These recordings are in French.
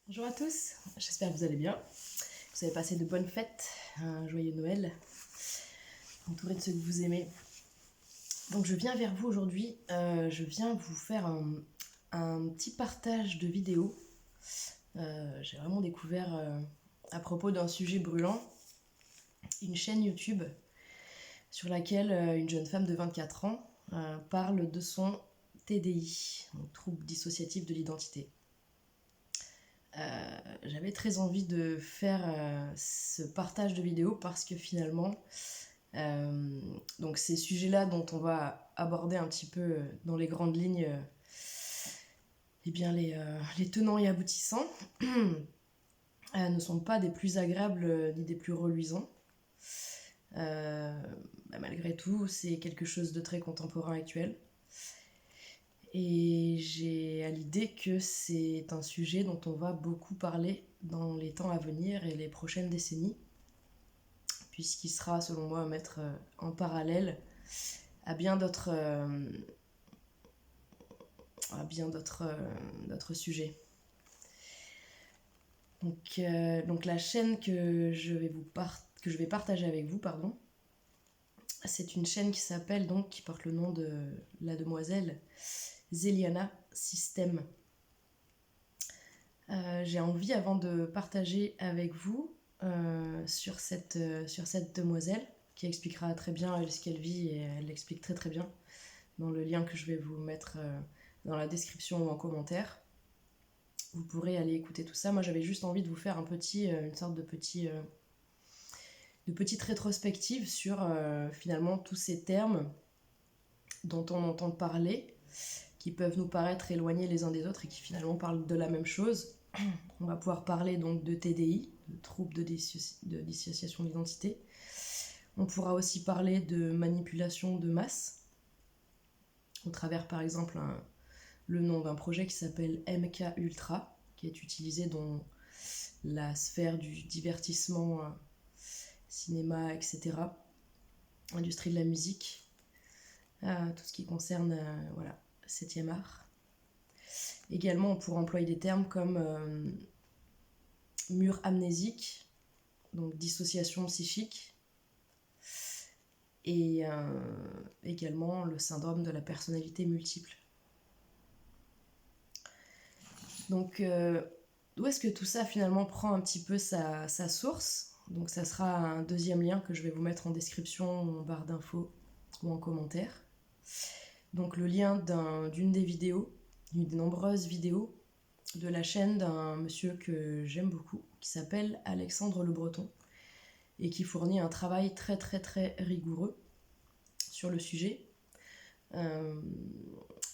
Bonjour à tous, j'espère que vous allez bien, que vous avez passé de bonnes fêtes, un joyeux Noël, entouré de ceux que vous aimez. Donc je viens vers vous aujourd'hui, je viens vous faire un petit partage de vidéos. J'ai vraiment découvert à propos d'un sujet brûlant, une chaîne YouTube sur laquelle une jeune femme de 24 ans parle de son TDI, donc trouble dissociatif de l'identité. J'avais très envie de faire ce partage de vidéos parce que finalement, donc ces sujets-là dont on va aborder un petit peu dans les grandes lignes, eh bien les tenants et aboutissants ne sont pas des plus agréables ni des plus reluisants. Malgré tout, c'est quelque chose de très contemporain actuel. Et j'ai à l'idée que c'est un sujet dont on va beaucoup parler dans les temps à venir et les prochaines décennies, puisqu'il sera, selon moi, à mettre en parallèle à bien d'autres sujets. Donc la chaîne que je vais partager avec vous, c'est une chaîne qui porte le nom de la demoiselle Zeliana System. J'ai envie, avant de partager avec vous sur cette demoiselle, qui expliquera très bien ce qu'elle vit, et elle l'explique très très bien dans le lien que je vais vous mettre dans la description ou en commentaire. Vous pourrez aller écouter tout ça. Moi, j'avais juste envie de vous faire une sorte de petite rétrospective sur finalement tous ces termes dont on entend parler, qui peuvent nous paraître éloignés les uns des autres et qui finalement parlent de la même chose. On va pouvoir parler donc de TDI, de troubles de dissociation d'identité. On pourra aussi parler de manipulation de masse, au travers par exemple le nom d'un projet qui s'appelle MK Ultra, qui est utilisé dans la sphère du divertissement, cinéma, etc., industrie de la musique, tout ce qui concerne 7e art. Également, on pourra employer des termes comme mur amnésique, donc dissociation psychique, et également le syndrome de la personnalité multiple. Donc, d'où est-ce que tout ça finalement prend un petit peu sa source? Donc ça sera un deuxième lien que je vais vous mettre en description, en barre d'infos ou en commentaire. Donc le lien d'une des nombreuses vidéos de la chaîne d'un monsieur que j'aime beaucoup, qui s'appelle Alexandre Le Breton, et qui fournit un travail très très très rigoureux sur le sujet.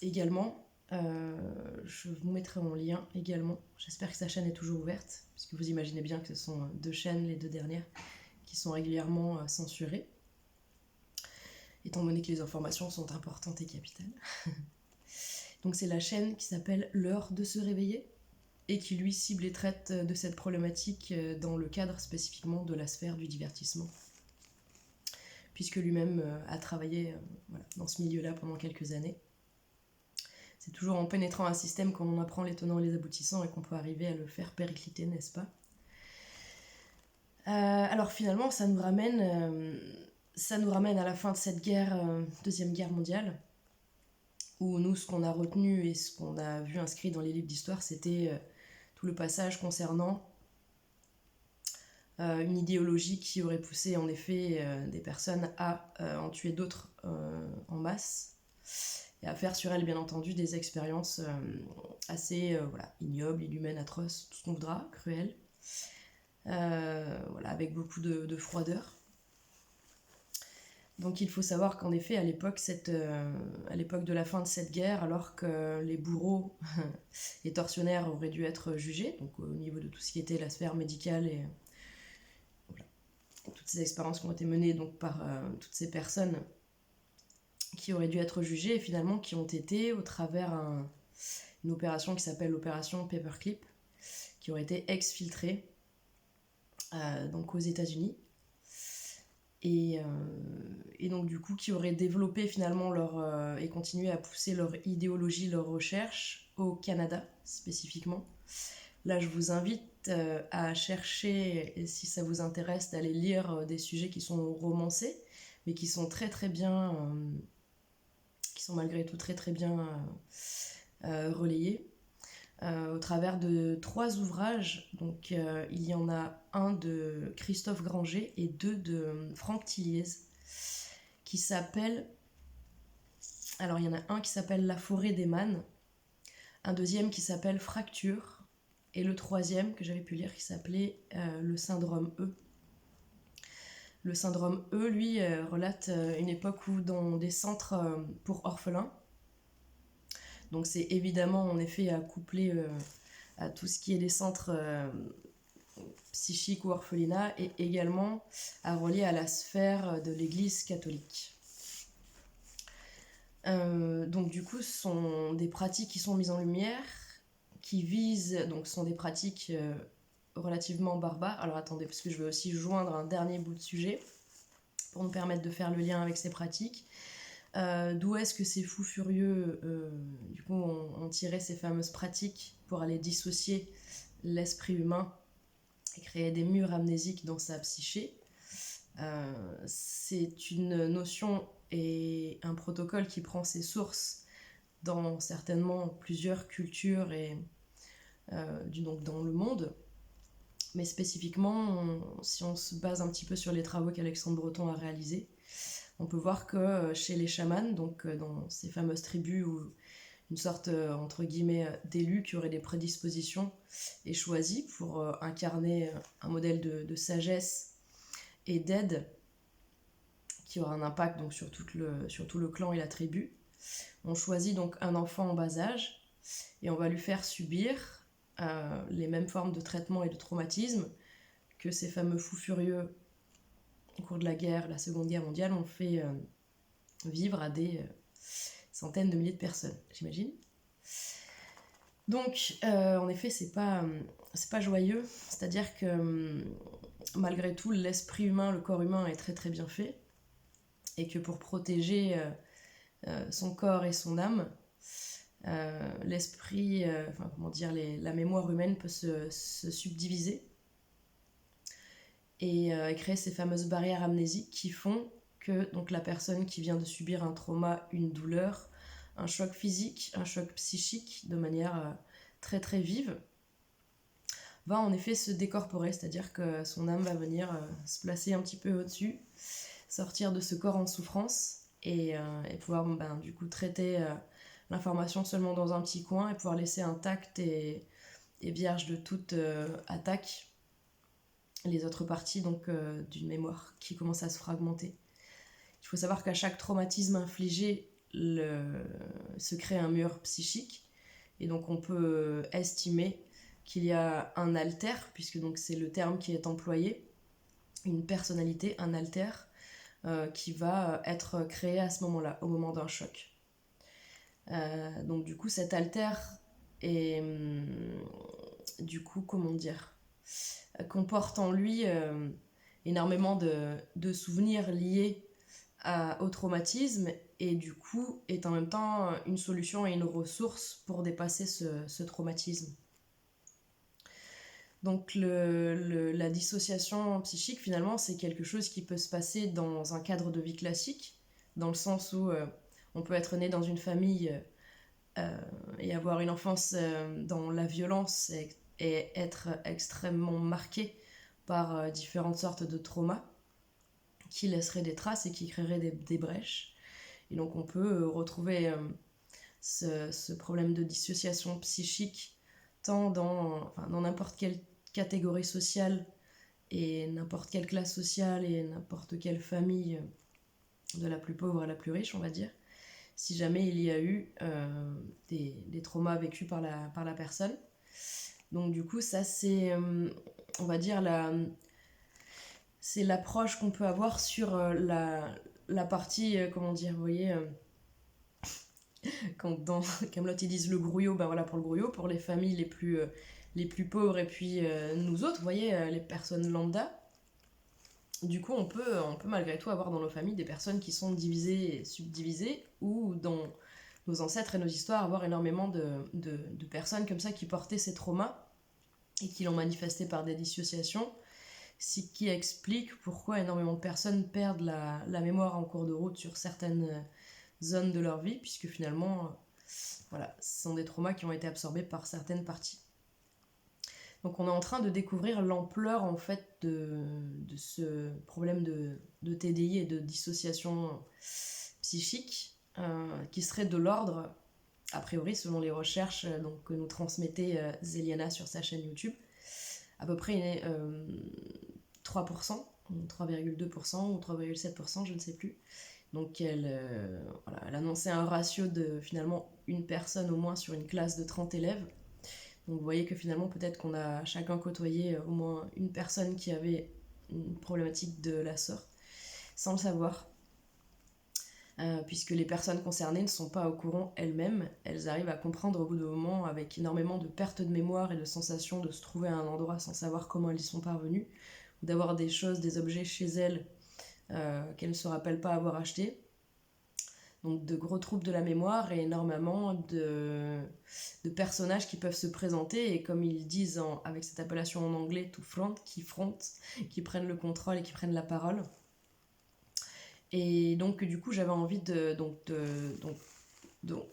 Également, je vous mettrai en lien également, j'espère que sa chaîne est toujours ouverte, puisque vous imaginez bien que ce sont deux chaînes, les deux dernières, qui sont régulièrement censurées, étant donné que les informations sont importantes et capitales. Donc c'est la chaîne qui s'appelle L'heure de se réveiller, et qui lui cible et traite de cette problématique dans le cadre spécifiquement de la sphère du divertissement, puisque lui-même a travaillé dans ce milieu-là pendant quelques années. C'est toujours en pénétrant un système qu'on en apprend les tenants et les aboutissants et qu'on peut arriver à le faire péricliter, n'est-ce pas? Alors finalement, ça nous ramène à la fin de cette deuxième guerre mondiale, où nous, ce qu'on a retenu et ce qu'on a vu inscrit dans les livres d'histoire, c'était tout le passage concernant une idéologie qui aurait poussé en effet des personnes à en tuer d'autres en masse, et à faire sur elles bien entendu des expériences assez ignobles, inhumaines, atroces, tout ce qu'on voudra, cruelles, avec beaucoup de froideur. Donc il faut savoir qu'en effet à l'époque de la fin de cette guerre, alors que les bourreaux et tortionnaires auraient dû être jugés, donc au niveau de tout ce qui était la sphère médicale et toutes ces expériences qui ont été menées donc par toutes ces personnes qui auraient dû être jugées et finalement qui ont été, au travers une opération qui s'appelle l'opération Paperclip, qui aurait été exfiltrée donc aux États-Unis, et donc du coup qui auraient développé finalement et continué à pousser leur idéologie, leur recherche au Canada spécifiquement, Là, je vous invite à chercher, et si ça vous intéresse, d'aller lire des sujets qui sont romancés, mais qui sont très très bien, qui sont malgré tout très très bien relayés, au travers de 3 ouvrages. Donc il y en a un de Christophe Granger et 2 de Franck Tilliez, qui s'appelle... Alors il y en a un qui s'appelle La forêt des mânes, un deuxième qui s'appelle Fracture, et le troisième que j'avais pu lire qui s'appelait Le syndrome E. Le syndrome E, lui, relate une époque où dans des centres pour orphelins, donc c'est évidemment en effet à coupler à tout ce qui est des centres psychiques ou orphelinats, et également à relier à la sphère de l'Église catholique. Donc du coup, ce sont des pratiques qui sont mises en lumière, qui visent, donc ce sont des pratiques relativement barbares. Alors attendez, parce que je vais aussi joindre un dernier bout de sujet pour nous permettre de faire le lien avec ces pratiques. D'où est-ce que ces fous furieux, du coup, ont tiré ces fameuses pratiques pour aller dissocier l'esprit humain et créer des murs amnésiques dans sa psyché. C'est une notion et un protocole qui prend ses sources dans certainement plusieurs cultures et donc dans le monde. Mais spécifiquement, si on se base un petit peu sur les travaux qu'Alexandre Breton a réalisés, on peut voir que chez les chamans, donc dans ces fameuses tribus où une sorte, entre guillemets, d'élu qui aurait des prédispositions est choisi pour incarner un modèle de sagesse et d'aide qui aura un impact donc, sur tout le clan et la tribu. On choisit donc un enfant en bas âge et on va lui faire subir les mêmes formes de traitement et de traumatisme que ces fameux fous furieux au cours de la Seconde Guerre mondiale ont fait vivre à des centaines de milliers de personnes, j'imagine. Donc, en effet, c'est pas joyeux, c'est-à-dire que malgré tout, l'esprit humain, le corps humain est très très bien fait, et que pour protéger son corps et son âme, l'esprit, la mémoire humaine peut se subdiviser et créer ces fameuses barrières amnésiques qui font que donc, la personne qui vient de subir un trauma, une douleur, un choc physique, un choc psychique de manière très très vive, va en effet se décorporer, c'est-à-dire que son âme va venir se placer un petit peu au-dessus, sortir de ce corps en souffrance et pouvoir du coup traiter l'information seulement dans un petit coin et pouvoir laisser intact et vierge de toute attaque les autres parties donc, d'une mémoire qui commence à se fragmenter. Il faut savoir qu'à chaque traumatisme infligé, se crée un mur psychique, et donc on peut estimer qu'il y a un alter, puisque donc c'est le terme qui est employé, une personnalité, un alter, qui va être créé à ce moment-là, au moment d'un choc. Donc du coup cet alter est du coup comporte en lui énormément de souvenirs liés au traumatisme, et du coup est en même temps une solution et une ressource pour dépasser ce traumatisme. Donc la dissociation psychique, finalement, c'est quelque chose qui peut se passer dans un cadre de vie classique, dans le sens où on peut être né dans une famille et avoir une enfance dans la violence et être extrêmement marqué par différentes sortes de traumas qui laisseraient des traces et qui créeraient des brèches. Et donc on peut retrouver ce problème de dissociation psychique tant dans n'importe quelle catégorie sociale et n'importe quelle classe sociale et n'importe quelle famille, de la plus pauvre à la plus riche, on va dire, si jamais il y a eu des traumas vécus par la personne. Donc du coup, ça c'est, on va dire, c'est l'approche qu'on peut avoir sur la partie, comment dire, vous voyez, quand dans Kaamelott ils disent le grouillot, ben voilà pour le grouillot, pour les familles les plus pauvres, et puis nous autres, vous voyez, les personnes lambda. Du coup, on peut malgré tout avoir dans nos familles des personnes qui sont divisées et subdivisées, ou dans nos ancêtres et nos histoires, avoir énormément de personnes comme ça qui portaient ces traumas et qui l'ont manifesté par des dissociations, ce qui explique pourquoi énormément de personnes perdent la mémoire en cours de route sur certaines zones de leur vie, puisque finalement, voilà, ce sont des traumas qui ont été absorbés par certaines parties. Donc on est en train de découvrir l'ampleur en fait de ce problème de TDI et de dissociation psychique qui serait de l'ordre, a priori selon les recherches donc, que nous transmettait Zeliana sur sa chaîne YouTube, à peu près 3%, 3,2% ou 3,7%, je ne sais plus. Donc elle annonçait un ratio de finalement une personne au moins sur une classe de 30 élèves. Donc vous voyez que finalement peut-être qu'on a chacun côtoyé au moins une personne qui avait une problématique de la sorte, sans le savoir. Puisque les personnes concernées ne sont pas au courant elles-mêmes, elles arrivent à comprendre au bout d'un moment avec énormément de perte de mémoire et de sensation de se trouver à un endroit sans savoir comment elles y sont parvenues, ou d'avoir des choses, des objets chez elles qu'elles ne se rappellent pas avoir achetés. Donc de gros troubles de la mémoire et énormément de personnages qui peuvent se présenter et comme ils disent avec cette appellation en anglais to front, qui prennent le contrôle et qui prennent la parole. Et donc du coup j'avais envie donc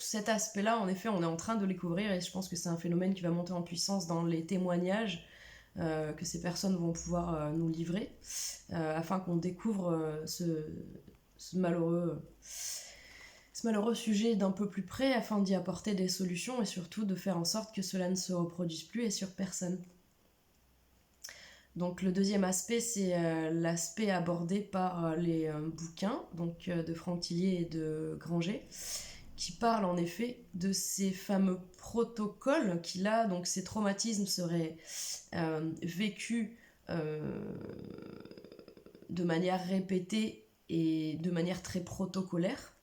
cet aspect-là, en effet, on est en train de le découvrir et je pense que c'est un phénomène qui va monter en puissance dans les témoignages que ces personnes vont pouvoir nous livrer afin qu'on découvre ce malheureux sujet d'un peu plus près afin d'y apporter des solutions et surtout de faire en sorte que cela ne se reproduise plus et sur personne. Donc le deuxième aspect, c'est l'aspect abordé par les bouquins donc, de Franck Tillier et de Granger, qui parlent en effet de ces fameux protocoles qui là, donc ces traumatismes seraient vécus de manière répétée et de manière très protocolaire,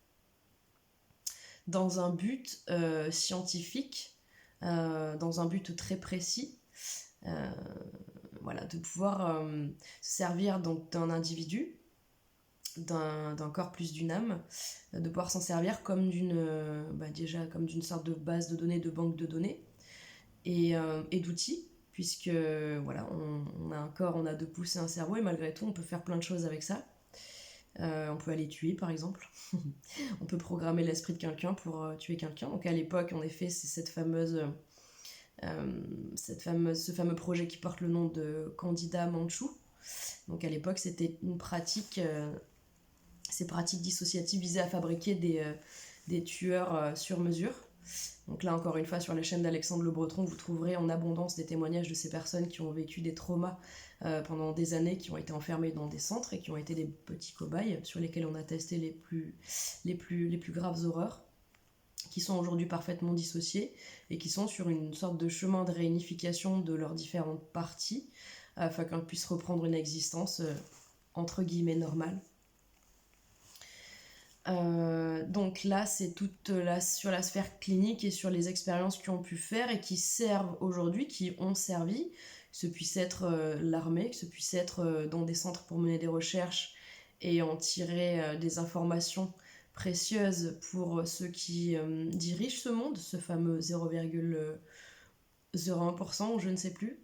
dans un but scientifique, dans un but très précis, de pouvoir se servir donc d'un individu, d'un corps plus d'une âme, de pouvoir s'en servir comme déjà comme d'une sorte de base de données, de banque de données, et d'outils, puisque on a un corps, on a 2 pouces et un cerveau, et malgré tout on peut faire plein de choses avec ça. On peut aller tuer par exemple. On peut programmer l'esprit de quelqu'un pour tuer quelqu'un. Donc à l'époque, en effet, c'est ce fameux projet qui porte le nom de Candida Manchou. Donc à l'époque, c'était une pratique, ces pratiques dissociatives visaient à fabriquer des tueurs sur mesure. Donc là, encore une fois, sur la chaîne d'Alexandre Le Breton, vous trouverez en abondance des témoignages de ces personnes qui ont vécu des traumas pendant des années, qui ont été enfermées dans des centres et qui ont été des petits cobayes sur lesquels on a testé les plus graves horreurs, qui sont aujourd'hui parfaitement dissociés et qui sont sur une sorte de chemin de réunification de leurs différentes parties afin qu'elles puissent reprendre une existence entre guillemets normale. Donc là, c'est toute sur la sphère clinique et sur les expériences qu'ils ont pu faire et qui servent aujourd'hui, qui ont servi, que ce puisse être l'armée, que ce puisse être dans des centres pour mener des recherches et en tirer des informations précieuses pour ceux qui dirigent ce monde, ce fameux 0,01% ou je ne sais plus.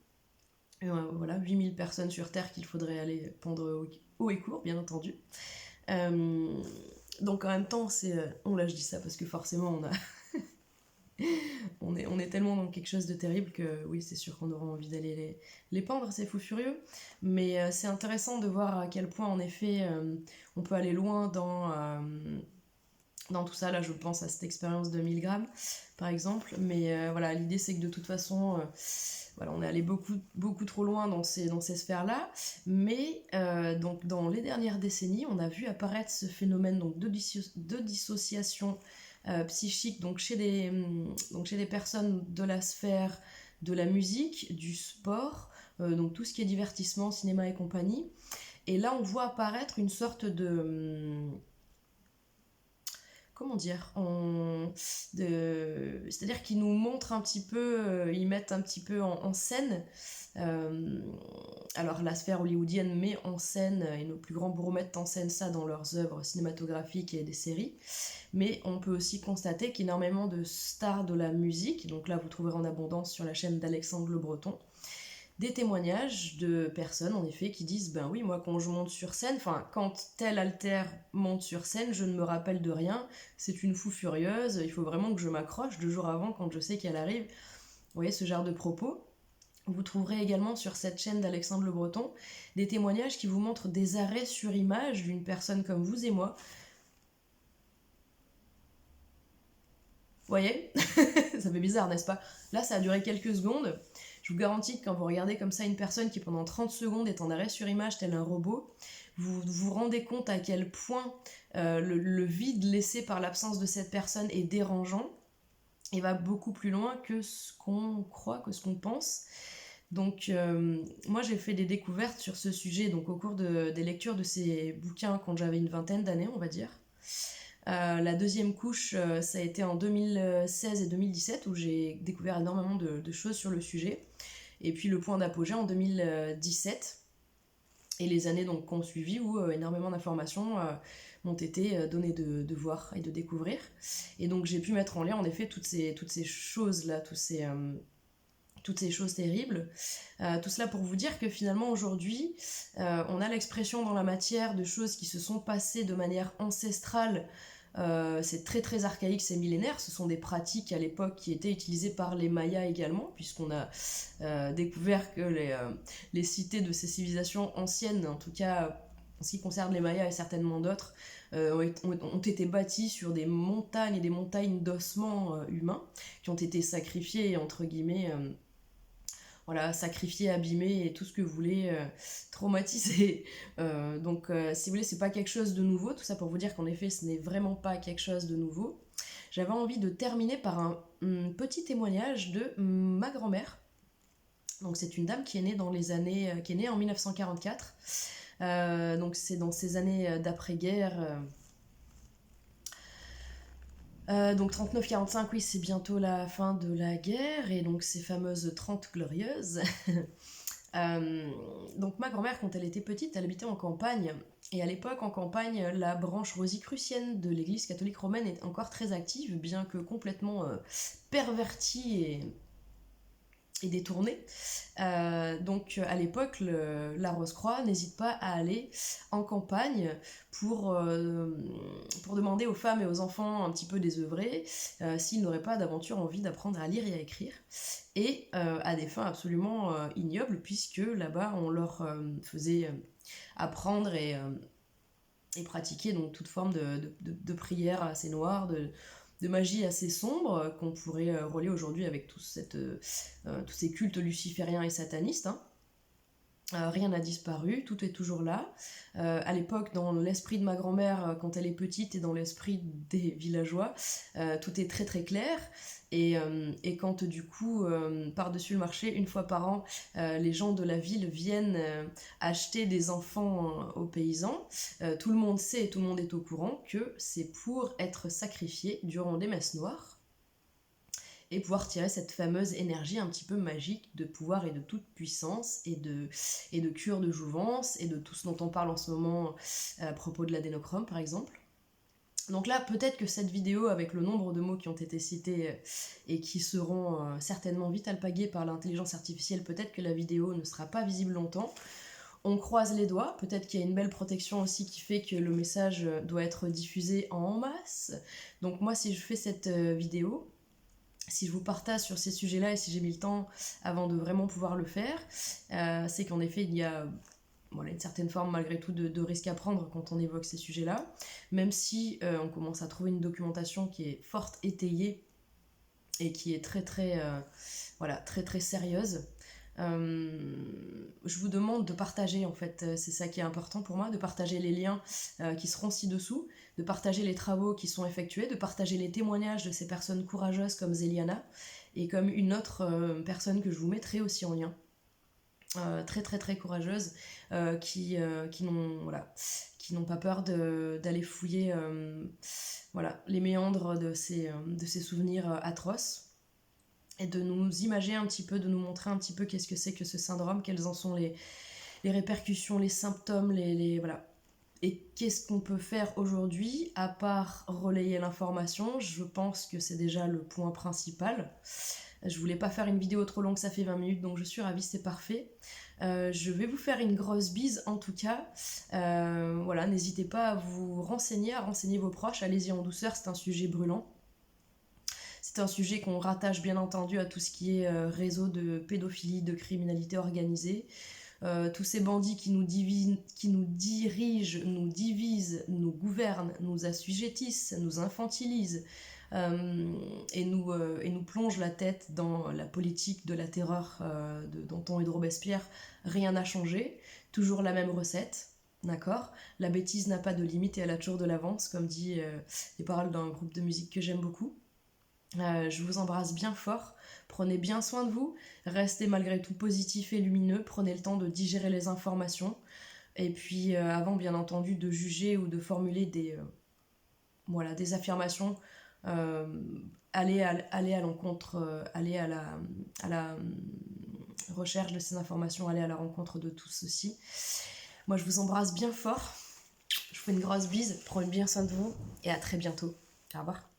8000 personnes sur Terre qu'il faudrait aller pendre haut et court, bien entendu. Donc en même temps, je dis ça parce que forcément on est tellement dans quelque chose de terrible que oui, c'est sûr qu'on aura envie d'aller les pendre, ces fous furieux. Mais c'est intéressant de voir à quel point en effet on peut aller loin dans tout ça. Là je pense à cette expérience de 1000 grammes par exemple. Mais l'idée c'est que de toute façon on est allé beaucoup trop loin dans ces sphères-là, mais donc dans les dernières décennies, on a vu apparaître ce phénomène donc, de dissociation psychique donc chez des personnes de la sphère de la musique, du sport, donc tout ce qui est divertissement, cinéma et compagnie. Et là, on voit apparaître une sorte de... comment dire, c'est-à-dire qu'ils nous montrent un petit peu, ils mettent un petit peu en scène, alors la sphère hollywoodienne met en scène, et nos plus grands bourreaux mettent en scène ça dans leurs œuvres cinématographiques et des séries, mais on peut aussi constater qu'énormément de stars de la musique, donc là vous trouverez en abondance sur la chaîne d'Alexandre Le Breton, des témoignages de personnes en effet qui disent ben oui, moi quand je monte sur scène, enfin quand tel alter monte sur scène, je ne me rappelle de rien, c'est une fou furieuse, il faut vraiment que je m'accroche 2 jours avant quand je sais qu'elle arrive. Vous voyez ce genre de propos. Vous trouverez également sur cette chaîne d'Alexandre Le Breton des témoignages qui vous montrent des arrêts sur image d'une personne comme vous et moi. Vous voyez? Ça fait bizarre, n'est-ce pas? Là, ça a duré quelques secondes. Je vous garantis que quand vous regardez comme ça une personne qui pendant 30 secondes est en arrêt sur image tel un robot, vous vous rendez compte à quel point le vide laissé par l'absence de cette personne est dérangeant et va beaucoup plus loin que ce qu'on croit, que ce qu'on pense. Donc moi j'ai fait des découvertes sur ce sujet donc au cours des lectures de ces bouquins quand j'avais une vingtaine d'années, on va dire. La deuxième couche, ça a été en 2016 et 2017 où j'ai découvert énormément de choses sur le sujet. Et puis le point d'apogée en 2017 et les années donc qu'on suivi où énormément d'informations m'ont été données de voir et de découvrir. Et donc j'ai pu mettre en lien en effet toutes ces choses-là, toutes ces choses terribles. Tout cela pour vous dire que finalement aujourd'hui, on a l'expression dans la matière de choses qui se sont passées de manière ancestrale. C'est très très archaïque, c'est millénaire. Ce sont des pratiques à l'époque qui étaient utilisées par les Mayas également, puisqu'on a découvert que les cités de ces civilisations anciennes, en tout cas en ce qui concerne les Mayas et certainement d'autres, ont été bâties sur des montagnes et des montagnes d'ossements humains qui ont été sacrifiés, entre guillemets, voilà, sacrifié, abîmé et tout ce que vous voulez, traumatisé. Donc, si vous voulez, c'est pas quelque chose de nouveau. Tout ça pour vous dire qu'en effet, ce n'est vraiment pas quelque chose de nouveau. J'avais envie de terminer par un petit témoignage de ma grand-mère. Donc, c'est une dame qui est née dans les années, qui est née en 1944. Donc, c'est dans ces années d'après-guerre. Donc 39-45, oui, c'est bientôt la fin de la guerre, et donc ces fameuses 30 glorieuses. Donc ma grand-mère, quand elle était petite, elle habitait en campagne, et à l'époque, en campagne, la branche rosicrucienne de l'église catholique romaine est encore très active, bien que complètement pervertie et détournée. Donc à l'époque, la Rose-Croix n'hésite pas à aller en campagne pour demander aux femmes et aux enfants un petit peu désœuvrés s'ils n'auraient pas d'aventure envie d'apprendre à lire et à écrire. Et à des fins absolument ignobles, puisque là-bas on leur faisait apprendre et pratiquer donc toute forme de prière assez noire, de magie assez sombre qu'on pourrait relier aujourd'hui avec tous ces cultes lucifériens et satanistes. Hein. Rien n'a disparu, tout est toujours là. À l'époque, dans l'esprit de ma grand-mère, quand elle est petite, et dans l'esprit des villageois, tout est très très clair. Et quand du coup, par-dessus le marché, une fois par an, les gens de la ville viennent acheter des enfants aux paysans, tout le monde sait et tout le monde est au courant que c'est pour être sacrifié durant les messes noires et pouvoir tirer cette fameuse énergie un petit peu magique de pouvoir et de toute puissance et de cure de jouvence et de tout ce dont on parle en ce moment à propos de l'adénochrome par exemple. Donc là, peut-être que cette vidéo, avec le nombre de mots qui ont été cités et qui seront certainement vite alpagués par l'intelligence artificielle, peut-être que la vidéo ne sera pas visible longtemps. On croise les doigts, peut-être qu'il y a une belle protection aussi qui fait que le message doit être diffusé en masse. Donc moi, si je fais cette vidéo, si je vous partage sur ces sujets-là et si j'ai mis le temps avant de vraiment pouvoir le faire, c'est qu'en effet, il y a une certaine forme malgré tout de risque à prendre quand on évoque ces sujets-là, même si on commence à trouver une documentation qui est forte, étayée et qui est très très, très, très sérieuse. Je vous demande de partager, en fait, c'est ça qui est important pour moi, de partager les liens qui seront ci-dessous, de partager les travaux qui sont effectués, de partager les témoignages de ces personnes courageuses comme Zéliana et comme une autre personne que je vous mettrai aussi en lien. Très très très courageuses qui n'ont pas peur d'aller fouiller les méandres de ces souvenirs atroces et de nous imager un petit peu, de nous montrer un petit peu qu'est-ce que c'est que ce syndrome, quelles en sont les répercussions, les symptômes, voilà. Et qu'est-ce qu'on peut faire aujourd'hui à part relayer l'information? Je pense que c'est déjà le point principal. Je voulais pas faire une vidéo trop longue, ça fait 20 minutes, donc je suis ravie, c'est parfait. Je vais vous faire une grosse bise en tout cas. Voilà, n'hésitez pas à vous renseigner, à renseigner vos proches. Allez-y en douceur, c'est un sujet brûlant. C'est un sujet qu'on rattache bien entendu à tout ce qui est réseau de pédophilie, de criminalité organisée. Tous ces bandits qui nous dirigent, nous divisent, nous gouvernent, nous assujettissent, nous infantilisent et nous plongent la tête dans la politique de la terreur de Danton et de Robespierre. Rien n'a changé, toujours la même recette. D'accord. La bêtise n'a pas de limite et elle a toujours de l'avance, comme dit les paroles d'un groupe de musique que j'aime beaucoup. Je vous embrasse bien fort, prenez bien soin de vous, restez malgré tout positif et lumineux, prenez le temps de digérer les informations, et puis avant bien entendu de juger ou de formuler des affirmations, allez à l'encontre, allez à la recherche de ces informations, allez à la rencontre de tout ceci. Moi je vous embrasse bien fort, je vous fais une grosse bise, prenez bien soin de vous, et à très bientôt. Au revoir.